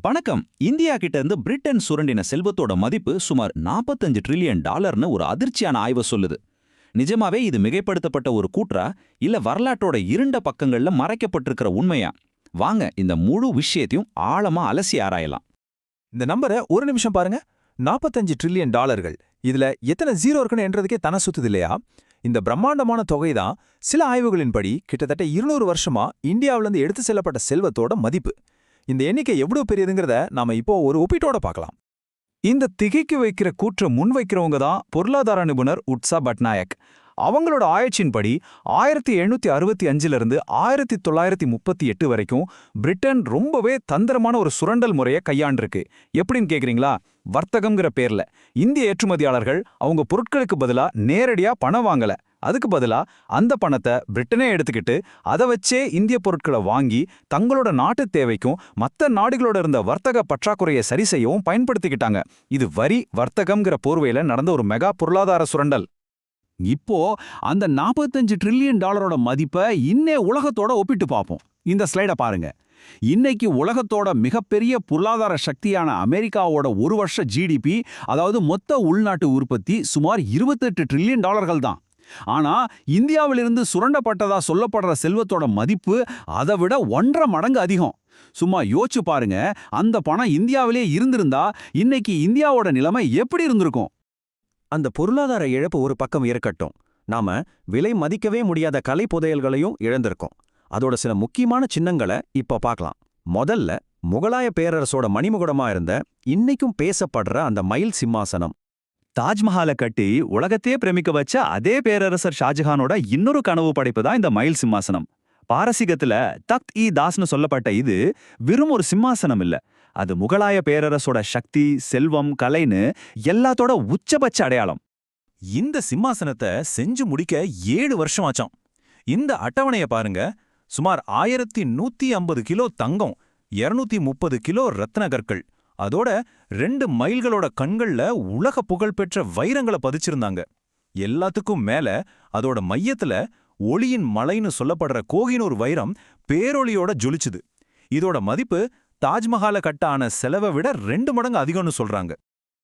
வணக்கம். இந்தியா கிட்ட இருந்து பிரிட்டன் சுரண்டின செல்வத்தோட மதிப்பு சுமார் 45 ட்ரில்லியன் டாலர்னு ஒரு அதிர்ச்சியான ஆய்வு சொல்லுது. நிஜமாவே இது மிகைப்படுத்தப்பட்ட ஒரு கூற்றா இல்ல வரலாற்றோட இருண்ட பக்கங்கள்ல மறைக்கப்பட்டிருக்கிற உண்மையா? வாங்க இந்த முழு விஷயத்தையும் ஆழமா அலசி ஆராயலாம். இந்த நம்பரை ஒரு நிமிஷம் பாருங்க. 45 ட்ரில்லியன் டாலர்கள். இதுல எத்தனை ஜீரோ இருக்குன்னு என்றதுக்கே தன சுத்துது இல்லையா? இந்த பிரம்மாண்டமான தொகை தான் சில ஆய்வுகளின்படி கிட்டத்தட்ட 200 வருஷமா இந்தியாவிலிருந்து எடுத்து செல்லப்பட்ட செல்வத்தோட மதிப்பு. இந்த எண்ணிக்கை எவ்வளவு பெரியதுங்கிறத நாம இப்போ ஒரு ஒப்பீட்டோட பார்க்கலாம். இந்த திகைக்கு வைக்கிற கூற்றை முன்வைக்கிறவங்க தான் பொருளாதார நிபுணர் உட்சா பட்நாயக். அவங்களோட ஆய்ச்சின்படி 1765 1938 வரைக்கும் பிரிட்டன் ரொம்பவே தந்திரமான ஒரு சுரண்டல் முறையை கையாண்டிருக்கு. எப்படின்னு கேக்குறீங்களா? வர்த்தகம்ங்கிற பேர்ல இந்திய ஏற்றுமதியாளர்கள் அவங்க பொருட்களுக்கு பதிலா நேரடியா பணம் வாங்கல. அதுக்கு பதிலா அந்த பணத்தை பிரிட்டனே எடுத்துக்கிட்டு அதை வச்சே இந்திய பொருட்களை வாங்கி தங்களோட நாட்டு தேவைக்கும் மற்ற நாடுகளோட இருந்த வர்த்தக பற்றாக்குறையை சரி செய்யவும் பயன்படுத்திக்கிட்டாங்க. இது வரி வர்த்தகம்ங்கிற போர்வையில நடந்த ஒரு மெகா பொருளாதார சுரண்டல். இப்போ அந்த 45 ட்ரில்லியன் டாலரோட மதிப்பை இன்னே உலகத்தோட ஒப்பிட்டு பார்ப்போம். இந்த ஸ்லைட பாருங்க. இன்னைக்கு உலகத்தோட மிகப்பெரிய பொருளாதார சக்தியான அமெரிக்காவோட ஒரு வருஷ ஜிடிபி, அதாவது மொத்த உள்நாட்டு உற்பத்தி சுமார் 28 ட்ரில்லியன் டாலர்கள் தான். ஆனா இந்தியாவிலிருந்து சுரண்டப்பட்டதா சொல்லப்படுற செல்வத்தோட மதிப்பு அதை விட 1.5 மடங்கு அதிகம். சும்மா யோசிச்சு பாருங்க, அந்த பணம் இந்தியாவிலே இருந்திருந்தா இன்னைக்கு இந்தியாவோட நிலைமை எப்படி இருந்திருக்கும்? அந்த பொருளாதார இழப்பு ஒரு பக்கம் இருக்கட்டும், நாம விலை மதிக்கவே முடியாத கலை புதையல்களையும் இழந்திருக்கோம். அதோட சில முக்கியமான சின்னங்களை இப்ப பார்க்கலாம். முதல்ல முகலாய பேரரசோட மணிமுகுடமா இருந்த இன்னைக்கும் பேசப்படுற அந்த மயில் சிம்மாசனம். தாஜ்மஹாலை கட்டி உலகத்தையே பிரமிக்க வச்ச அதே பேரரசர் ஷாஜஹானோட இன்னொரு கனவு படைப்பு தான் இந்த மயில் சிம்மாசனம். பாரசீகத்துல தக்த்-இ-தாஸ்னு சொல்லப்பட்ட இது வெறும் ஒரு சிம்மாசனம் இல்ல, அது முகலாய பேரரசோட சக்தி, செல்வம், கலைன்னு எல்லாத்தோட உச்சபட்ச அடையாளம். இந்த சிம்மாசனத்தை செஞ்சு முடிக்க 7 வருஷம் ஆச்சாம். இந்த அட்டவணைய பாருங்க. சுமார் 1150 கிலோ தங்கம், 230 கிலோ ரத்ன கற்கள், அதோட 2 மைல்களோட கண்கள்ல உலக புகழ்பெற்ற வைரங்களை பதிச்சிருந்தாங்க. எல்லாத்துக்கும் மேல அதோட மையத்துல ஒளியின் மலைன்னு சொல்லப்படுற கோஹினூர் வைரம் பேரொளியோட ஜொலிச்சுது. இதோட மதிப்பு தாஜ்மஹாலை கட்ட ஆன செலவை விட 2 மடங்கு அதிகம்னு சொல்றாங்க.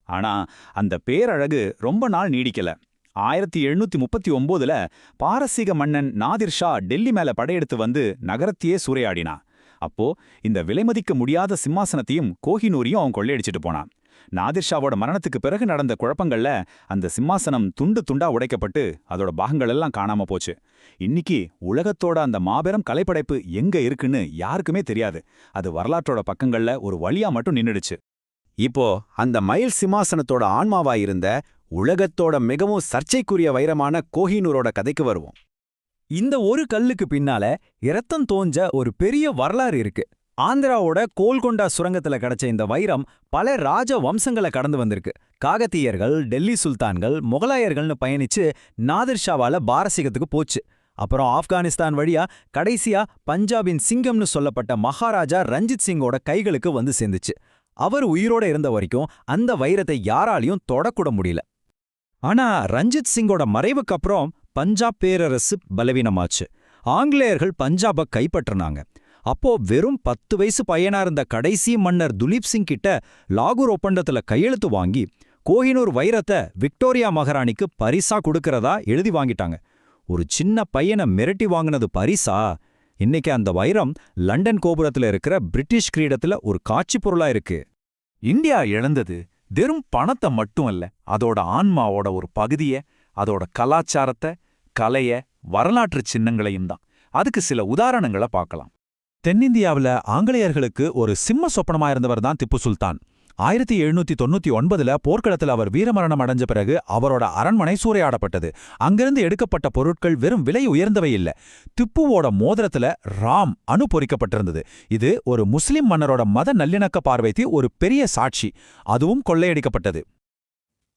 ஆனா அந்த பேரழகு ரொம்ப நாள் நீடிக்கல. 1739ல பாரசீக மன்னன் நாதிர் ஷா டெல்லி மேல படையெடுத்து வந்து நகரத்தையே சூறையாடினா. அப்போ இந்த விலைமதிக்க முடியாத சிம்மாசனத்தையும் கோஹினூரையும் அவன் கொள்ளையடிச்சிட்டு போனான். நாதிர் ஷாவோட மரணத்துக்கு பிறகு நடந்த குழப்பங்கள்ல அந்த சிம்மாசனம் துண்டு துண்டா உடைக்கப்பட்டு அதோட பாகங்கள் எல்லாம் காணாம போச்சு. இன்னைக்கு உலகத்தோட அந்த மாபெரும் கலைப்படைப்பு எங்க இருக்குன்னு யாருக்குமே தெரியாது. அது வரலாற்றோட பக்கங்கள்ல ஒரு வழியா மட்டும் நின்னுடுச்சு. இப்போ அந்த மயில் சிம்மாசனத்தோட ஆன்மாவா இருந்த உலகத்தோட மிகவும் சர்ச்சைக்குரிய வைரமான கோஹினூரோட கதைக்கு வருவோம். இந்த ஒரு கல்லுக்கு பின்னால இரத்தம் தோஞ்ச ஒரு பெரிய வரலாறு இருக்கு. ஆந்திராவோட கோல்கொண்டா சுரங்கத்துல கிடைச்ச இந்த வைரம் பல ராஜ வம்சங்களை கடந்து வந்திருக்கு. காகத்தியர்கள், டெல்லி சுல்தான்கள், முகலாயர்கள்னு பயணிச்சு நாதிர் ஷாவால பாரசீகத்துக்கு போச்சு. அப்புறம் ஆப்கானிஸ்தான் வழியா கடைசியா பஞ்சாபின் சிங்கம்னு சொல்லப்பட்ட மகாராஜா ரஞ்சித் சிங்கோட கைகளுக்கு வந்து சேர்ந்துச்சு. அவர் உயிரோட இருந்த வரைக்கும் அந்த வைரத்தை யாராலையும் தொடக்கூட முடியல. ஆனா ரஞ்சித் சிங்கோட மறைவுக்கு அப்புறம் பஞ்சாப் பேரரசு பலவீனமாச்சு. ஆங்கிலேயர்கள் பஞ்சாபை கைப்பற்றினாங்க. அப்போ வெறும் 10 வயசு பையனா இருந்த கடைசி மன்னர் துலீப் சிங் கிட்ட லாகூர் ஒப்பந்தத்துல கையெழுத்து வாங்கி கோஹினூர் வைரத்தை விக்டோரியா மகாராணிக்கு பரிசா கொடுக்கறதா எழுதி வாங்கிட்டாங்க. ஒரு சின்ன பையனை மிரட்டி வாங்கினது பரிசா? இன்னைக்கு அந்த வைரம் லண்டன் கோபுரத்துல இருக்கிற பிரிட்டிஷ் கிரீடத்துல ஒரு காட்சி பொருளா இருக்கு. இந்தியா இழந்தது வெறும் பணத்தை மட்டும் அல்ல, அதோட ஆன்மாவோட ஒரு பகுதிய, அதோட கலாச்சாரத்தை, கலைய, வரலாற்று சின்னங்களையும் தான். அதுக்கு சில உதாரணங்களை பார்க்கலாம். தென்னிந்தியாவில் ஆங்கிலேயர்களுக்கு ஒரு சிம்ம சொப்பனமா இருந்தவர் தான் திப்பு சுல்தான். 1799ல போர்க்களத்தில் அவர் வீரமரணம் அடைஞ்ச பிறகு அவரோட அரண்மனை சூறையாடப்பட்டது. அங்கிருந்து எடுக்கப்பட்ட பொருட்கள் வெறும் விலை உயர்ந்தவை இல்ல. திப்புவோட மோதிரத்துல ராம் அணு பொறிக்கப்பட்டிருந்தது. இது ஒரு முஸ்லிம் மன்னரோட மத நல்லிணக்க பார்வைக்கு ஒரு பெரிய சாட்சி. அதுவும் கொள்ளையடிக்கப்பட்டது.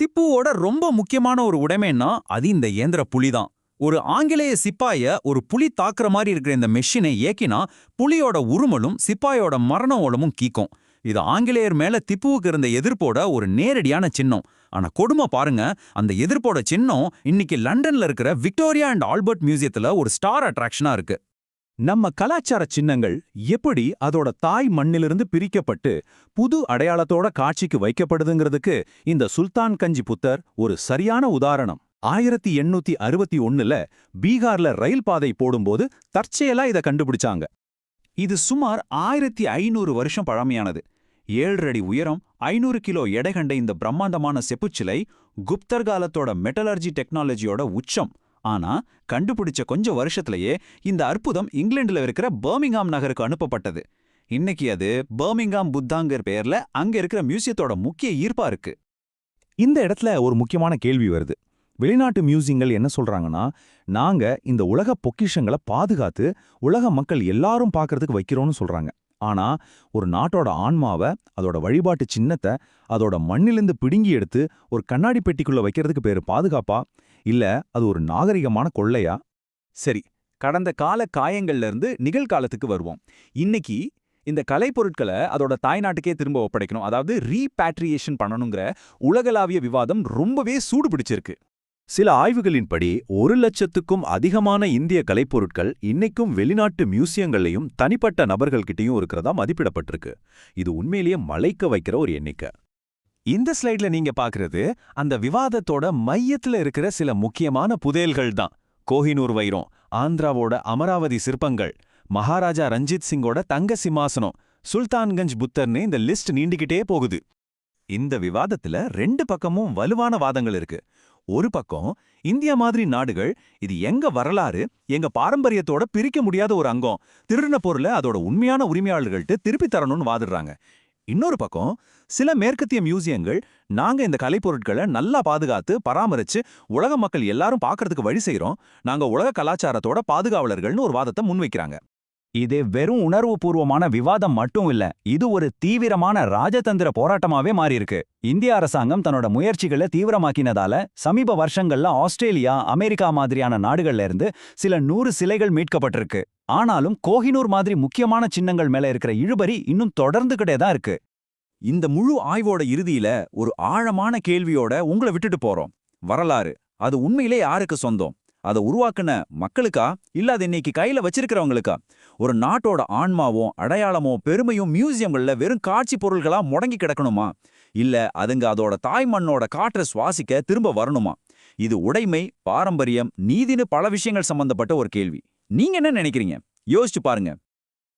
திப்புவோட ரொம்ப முக்கியமான ஒரு உடைமைன்னா அது இந்த இயந்திர புலிதான். ஒரு ஆங்கிலேய சிப்பாய ஒரு புலி தாக்குற மாதிரி இருக்கிற இந்த மெஷினை இயக்கினா புலியோட உருமலும் சிப்பாயோட மரண ஓலமும் கீக்கும். இது ஆங்கிலேயர் மேல திப்புவுக்கு இருந்த எதிர்ப்போட ஒரு நேரடியான சின்னம். ஆனா கொடுமை பாருங்க, அந்த எதிர்ப்போட சின்னம் இன்னைக்கு லண்டன்ல இருக்கிற விக்டோரியா அண்ட் ஆல்பர்ட் மியூசியத்துல ஒரு ஸ்டார் அட்ராக்ஷனா இருக்கு. நம்ம கலாச்சார சின்னங்கள் எப்படி அதோட தாய் மண்ணிலிருந்து பிரிக்கப்பட்டு புது அடையாளத்தோட காட்சிக்கு வைக்கப்படுதுங்கிறதுக்கு இந்த சுல்தான் கஞ்சி புத்தர் ஒரு சரியான உதாரணம். 1861ல பீகார்ல ரயில் பாதை போடும்போது தற்செயலா இத கண்டுபிடிச்சாங்க. இது சுமார் 1500 வருஷம் பழமையானது. 7 அடி உயரம், 500 கிலோ எடை கண்ட இந்த பிரம்மாண்டமான செப்புச்சிலை குப்தர் காலத்தோட மெட்டலர்ஜி டெக்னாலஜியோட உச்சம். ஆனா கண்டுபிடிச்ச கொஞ்ச வருஷத்திலேயே இந்த அற்புதம் இங்கிலாந்துல இருக்கிற பர்மிங்ஹாம் நகருக்கு அனுப்பப்பட்டது. இன்னைக்கு அது பர்மிங்ஹாம் புத்தாங்கர் பெயர்ல அங்க இருக்கிற மியூசியத்தோட முக்கிய ஈர்ப்பா இருக்கு. இந்த இடத்துல ஒரு முக்கியமான கேள்வி வருது. வெளிநாட்டு மியூசியங்கள் என்ன சொல்றாங்கன்னா, நாங்க இந்த உலக பொக்கிஷங்களை பாதுகாத்து உலக மக்கள் எல்லாரும் பார்க்கறதுக்கு வைக்கிறோம்னு சொல்றாங்க. ஆனா ஒரு நாட்டோட ஆன்மாவை, அதோட வழிபாட்டு சின்னத்தை அதோட மண்ணிலிருந்து பிடுங்கி எடுத்து ஒரு கண்ணாடி பெட்டிக்குள்ள வைக்கிறதுக்கு பேரு பாதுகாப்பா, இல்ல அது ஒரு நாகரிகமான கொள்ளையா? சரி, கடந்த கால காயங்கள்ல இருந்து நிகழ்காலத்துக்கு வருவோம். இன்னைக்கு இந்த கலைப்பொருட்களை அதோட தாய்நாட்டுக்கே திரும்ப ஒப்படைக்கணும், அதாவது ரீபேட்ரியேஷன் பண்ணணுங்கிற உலகளாவிய விவாதம் ரொம்பவே சூடு பிடிச்சிருக்கு. சில ஆய்வுகளின்படி 1,00,000க்கும் அதிகமான இந்திய கலைப்பொருட்கள் இன்னைக்கும் வெளிநாட்டு மியூசியங்கள்லயும் தனிப்பட்ட நபர்கள்கிட்டயும் இருக்கிறதா மதிப்பிடப்பட்டிருக்கு. இது உண்மையிலேயே மலைக்க வைக்கிற ஒரு எண்ணிக்கை. இந்த ஸ்லைட்ல நீங்க பாக்குறது அந்த விவாதத்தோட மையத்துல இருக்கிற சில முக்கியமான புதையல்கள் தான். கோஹினூர் வைரம், ஆந்திராவோட அமராவதி சிற்பங்கள், மகாராஜா ரஞ்சித் சிங்கோட தங்க சிம்மாசனம், சுல்தான்கஞ்ச் புத்தர்னு இந்த லிஸ்ட் நீண்டிக்கிட்டே போகுது. இந்த விவாதத்துல 2 பக்கமும் வலுவான வாதங்கள் இருக்கு. ஒரு பக்கம் இந்தியா மாதிரி நாடுகள் இது எங்க வரலாறு, எங்க பாரம்பரியத்தோட பிரிக்க முடியாத ஒரு அங்கம், திருடின பொருளை அதோட உண்மையான உரிமையாளர்கள்ட்ட திருப்பி தரணும்னு வாதிடுறாங்க. இன்னொரு பக்கம் சில மேற்கத்திய மியூசியங்கள் நாங்க இந்த கலைப்பொருட்களை நல்லா பாதுகாத்து பராமரிச்சு உலக மக்கள் எல்லாரும் பார்க்கறதுக்கு வழி செய்றோம், நாங்க உலக கலாச்சாரத்தோட பாதுகாவலர்கள்னு ஒரு வாதத்தை முன்வைக்கிறாங்க. இது வெறும் உணர்வுபூர்வமான விவாதம் மட்டும் இல்ல, இது ஒரு தீவிரமான ராஜதந்திர போராட்டமாவே மாறியிருக்கு. இந்திய அரசாங்கம் தன்னோட முயற்சிகளை தீவிரமாக்கினதால சமீப வருஷங்கள்ல ஆஸ்திரேலியா, அமெரிக்கா மாதிரியான நாடுகள்ல இருந்து சில 100 சிலைகள் மீட்கப்பட்டிருக்கு. ஆனாலும் கோஹினூர் மாதிரி முக்கியமான சின்னங்கள் மேல இருக்கிற இழுபறி இன்னும் தொடர்ந்துகிட்டே தான் இருக்கு. இந்த முழு ஆய்வோட இறுதியில ஒரு ஆழமான கேள்வியோட உங்களை விட்டுட்டு போறோம். வரலாறு அது உண்மையிலே யாருக்கு சொந்தம்? அதை உருவாக்குன மக்களுக்கா, இல்ல அது இன்னைக்கு கையில வச்சிருக்கிறவங்களுக்கா? ஒரு நாட்டோட ஆன்மாவோ அடையாளமோ பெருமையும் மியூசியங்கள்ல வெறும் காட்சி பொருள்களா முடங்கி கிடக்கணுமா, இல்ல அதுங்க அதோட தாய் மண்ணோட காற்றை சுவாசிக்க திரும்ப வரணுமா? இது உடைமை, பாரம்பரியம், நீதினு பல விஷயங்கள் சம்பந்தப்பட்ட ஒரு கேள்வி. நீங்க என்ன நினைக்கிறீங்க? யோசிச்சு பாருங்க.